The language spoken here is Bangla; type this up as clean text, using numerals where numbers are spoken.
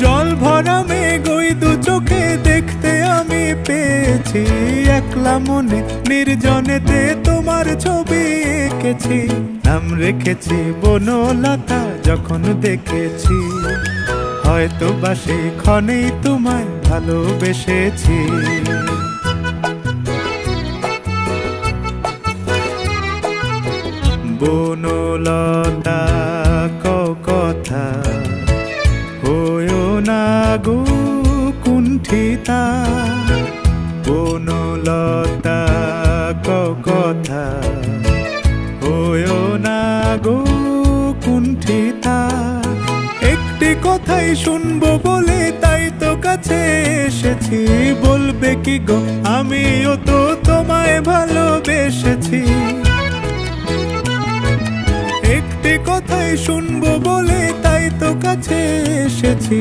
জল ভরা মেঘ ওই দু চোখে দেখতে আমি পেয়েছি, একলা মনে নির্জনেতে তোমার ছবি এঁকেছি। নাম রেখেছি বনলতা যখন দেখেছি, হয়তো বা সেই ক্ষণেই তোমায় ভালোবেসেছি। বনলতা কথা হয়ো না গো কুণ্ঠিতা, বনলতা কথা হয়ো না গো কুণ্ঠিতা। একটি কথাই শুনবো বলে তাই তো কাছে এসেছি, বলবে কি গো আমিও তো তোমায় ভালোবেসেছি। একটি কথাই শুনবো বলে তাই তো কাছে এসেছি।